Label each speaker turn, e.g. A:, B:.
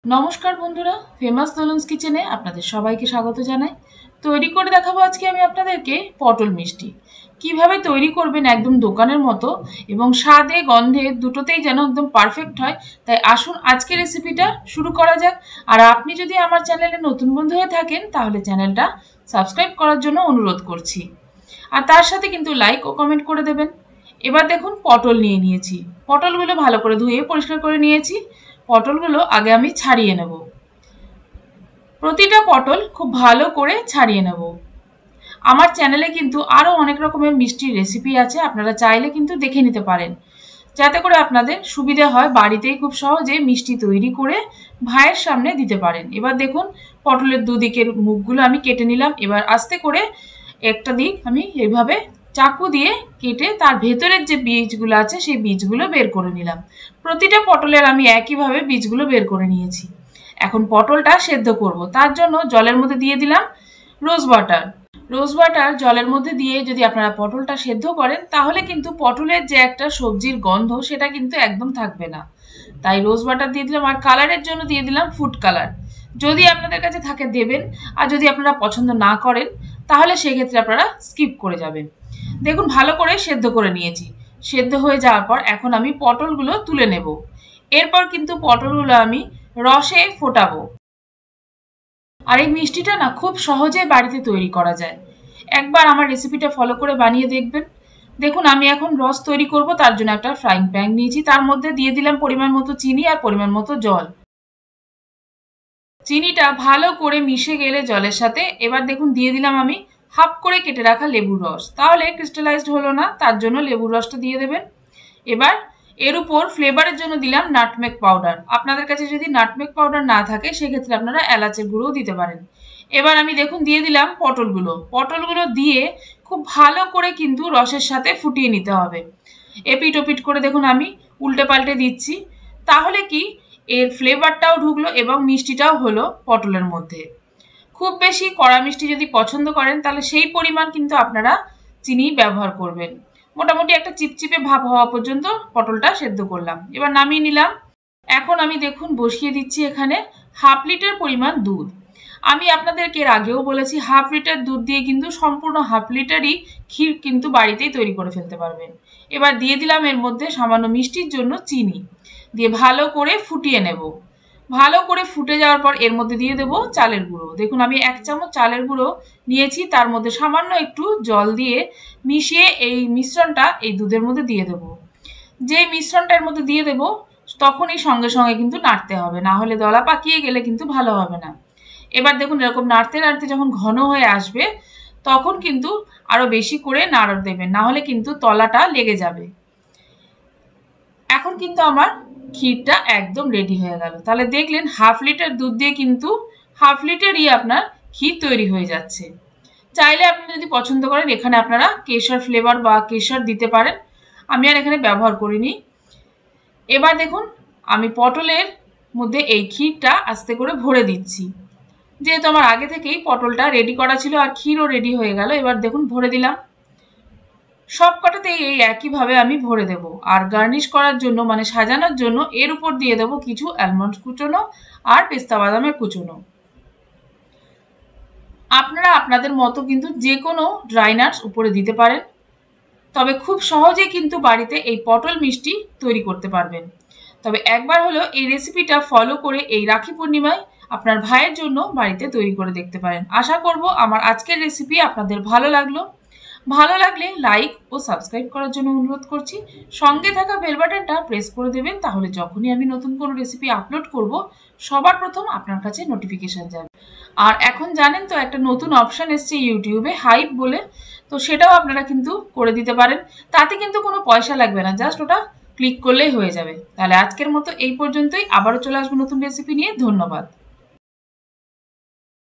A: নমস্কার বন্ধুরা, ফেমাস দোলনস কিচেনে আপনাদের সবাইকে স্বাগত জানাই। তৈরি করে দেখাবো আজকে আমি আপনাদেরকে পটল মিষ্টি। কিভাবে তৈরি করবেন একদম দোকানের মতো এবং স্বাদে গন্ধে দুটোতেই যেন একদম পারফেক্ট হয়। তাই আসুন আজকে রেসিপিটা শুরু করা যাক। আর আপনি যদি আমার চ্যানেলে নতুন বন্ধু হয়ে থাকেন তাহলে চ্যানেলটা সাবস্ক্রাইব করার জন্য অনুরোধ করছি। আর তার সাথে কিন্তু লাইক ও কমেন্ট করে দেবেন। এবার দেখুন পটল নিয়ে নিয়েছি। পটলগুলো ভালো করে ধুয়ে পরিষ্কার করে নিয়েছি। পটলগুলো আগে আমি ছাড়িয়ে নেব। প্রতিটা পটল খুব ভালো করে ছাড়িয়ে নেব। আমার চ্যানেলে কিন্তু আরও অনেক রকমের মিষ্টির রেসিপি আছে, আপনারা চাইলে কিন্তু দেখে নিতে পারেন, যাতে করে আপনাদের সুবিধা হয়, বাড়িতেই খুব সহজে মিষ্টি তৈরি করে ভাইয়ের সামনে দিতে পারেন। এবার দেখুন পটলের দুদিকের মুখগুলো আমি কেটে নিলাম। এবার আস্তে করে একটা দিক আমি এইভাবে চাকু দিয়ে কেটে তার ভেতরের যে বীজগুলো আছে সেই বীজগুলো বের করে নিলাম। প্রতিটা পটলের আমি একইভাবে বীজগুলো বের করে নিয়েছি। এখন পটলটা সেদ্ধ করব, তার জন্য জলের মধ্যে দিয়ে দিলাম রোজ ওয়াটার। রোজ ওয়াটার জলের মধ্যে দিয়ে যদি আপনারা পটলটা সেদ্ধ করেন তাহলে কিন্তু পটলের যে একটা সবজির গন্ধ সেটা কিন্তু একদম থাকবে না। তাই রোজ ওয়াটার দিয়ে দিলাম। আর কালারের জন্য দিয়ে দিলাম ফুড কালার, যদি আপনাদের কাছে থাকে দেবেন, আর যদি আপনারা পছন্দ না করেন তাহলে সেক্ষেত্রে আপনারা স্কিপ করে যাবেন। দেখুন ভালো করে সেদ্ধ করে নিয়েছি। সেদ্ধ হয়ে যাওয়ার পর এখন আমি পটলগুলো তুলে নেব। এরপর কিন্তু পটলগুলো আমি রসে ফোটাবো। আর এই মিষ্টিটা না খুব সহজে বাড়িতে তৈরি করা যায়। একবার আমার রেসিপিটা ফলো করে বানিয়ে দেখবেন। দেখুন আমি এখন রস তৈরি করব, তার জন্য একটা ফ্রাইং প্যান নিয়েছি। তার মধ্যে দিয়ে দিলাম পরিমাণ মতো চিনি আর পরিমাণ মতো জল। চিনিটা ভালো করে মিশে গেলে জলের সাথে এবার দেখুন দিয়ে দিলাম আমি হাফ করে কেটে রাখা লেবুর রস। তাহলে ক্রিস্টালাইজড হলো না, তার জন্য লেবুর রসটা দিয়ে দেবেন। এবার এর উপর ফ্লেভারের জন্য দিলাম নাটমেগ পাউডার। আপনাদের কাছে যদি নাটমেগ পাউডার না থাকে সেক্ষেত্রে আপনারা এলাচের গুঁড়োও দিতে পারেন। এবার আমি দেখুন দিয়ে দিলাম পটলগুলো দিয়ে খুব ভালো করে কিন্তু রসের সাথে ফুটিয়ে নিতে হবে। এপিট ওপিট করে দেখুন আমি উল্টে পাল্টে দিচ্ছি। তাহলে কি এর ফ্লেভারটাও ঢুকলো এবং মিষ্টিটাও হলো পটলের মধ্যে। খুব বেশি কড়া মিষ্টি যদি পছন্দ করেন তাহলে সেই পরিমাণ কিন্তু আপনারা চিনি ব্যবহার করবেন। মোটামুটি একটা চিপচিপে ভাব হওয়া পর্যন্ত পটলটা সেদ্ধ করলাম। এবার নামিয়ে নিলাম। এখন আমি দেখুন বসিয়ে দিচ্ছি এখানে হাফ লিটার পরিমাণ দুধ। আমি আপনাদেরকে এর আগেও বলেছি হাফ লিটার দুধ দিয়ে কিন্তু সম্পূর্ণ হাফ লিটারই ক্ষীর কিন্তু বাড়িতেই তৈরি করে ফেলতে পারবেন। এবার দিয়ে দিলাম এর মধ্যে সামান্য মিষ্টির জন্য চিনি, দিয়ে ভালো করে ফুটিয়ে নেব। ভালো করে ফুটে যাওয়ার পর এর মধ্যে দিয়ে দেবো চালের গুঁড়ো। দেখুন আমি 1 চামচ চালের গুঁড়ো নিয়েছি, তার মধ্যে সামান্য একটু জল দিয়ে মিশিয়ে এই মিশ্রণটা এই দুধের মধ্যে দিয়ে দেবো। যে মিশ্রণটা এর মধ্যে দিয়ে দেবো তখনই সঙ্গে সঙ্গে কিন্তু নাড়তে হবে, না হলে দলা পাকিয়ে গেলে কিন্তু ভালো হবে না। এবার দেখুন এরকম নাড়তে নাড়তে যখন ঘন হয়ে আসবে তখন কিন্তু আরো বেশি করে নাড়া দেবেন, না হলে কিন্তু তলাটা লেগে যাবে। এখন কিন্তু আমার ক্ষীরটা একদম রেডি হয়ে গেল। তাহলে দেখলেন হাফ লিটার দুধ দিয়ে কিন্তু হাফ লিটারই আপনার ক্ষীর তৈরি হয়ে যাচ্ছে। চাইলে আপনি যদি পছন্দ করেন এখানে আপনারা কেশর ফ্লেভার বা কেশর দিতে পারেন, আমি আর এখানে ব্যবহার করিনি। এবার দেখুন আমি পটলের মধ্যে এই ক্ষীরটা আস্তে করে ভরে দিচ্ছি। যেহেতু আমার আগে থেকেই পটলটা রেডি করা ছিল আর ক্ষীরও রেডি হয়ে গেল। এবার দেখুন ভরে দিলাম। সব কটাতেই এই একইভাবে আমি ভরে দেব। আর গার্নিশ করার জন্য মানে সাজানোর জন্য এর উপর দিয়ে দেবো কিছু অ্যালমন্ড কুচোনো আর পেস্তা বাদামের কুচোনো। আপনারা আপনাদের মতো কিন্তু যে কোনো ড্রাই নাটস উপরে দিতে পারেন। তবে খুব সহজেই কিন্তু বাড়িতে এই পটল মিষ্টি তৈরি করতে পারবেন। তবে একবার হলো এই রেসিপিটা ফলো করে এই রাখি পূর্ণিমায় আপনার ভাইয়ের জন্য বাড়িতে তৈরি করে দেখতে পারেন। আশা করব আমার আজকের রেসিপি আপনাদের ভালো লাগলো। ভালো লাগলে লাইক ও সাবস্ক্রাইব করার জন্য অনুরোধ করছি। সঙ্গে থাকা বেল বাটনটা প্রেস করে দেবেন, তাহলে যখনই আমি নতুন কোনো রেসিপি আপলোড করব সবার প্রথম আপনার কাছে নোটিফিকেশন যাবে। আর এখন জানেন তো একটা নতুন অপশান এসছে ইউটিউবে হাইপ বলে, তো সেটাও আপনারা কিন্তু করে দিতে পারেন। তাতে কিন্তু কোনো পয়সা লাগবে না, জাস্ট ওটা ক্লিক করলেই হয়ে যাবে। তাহলে আজকের মতো এই পর্যন্তই, আবারও চলে আসবো নতুন রেসিপি নিয়ে। ধন্যবাদ।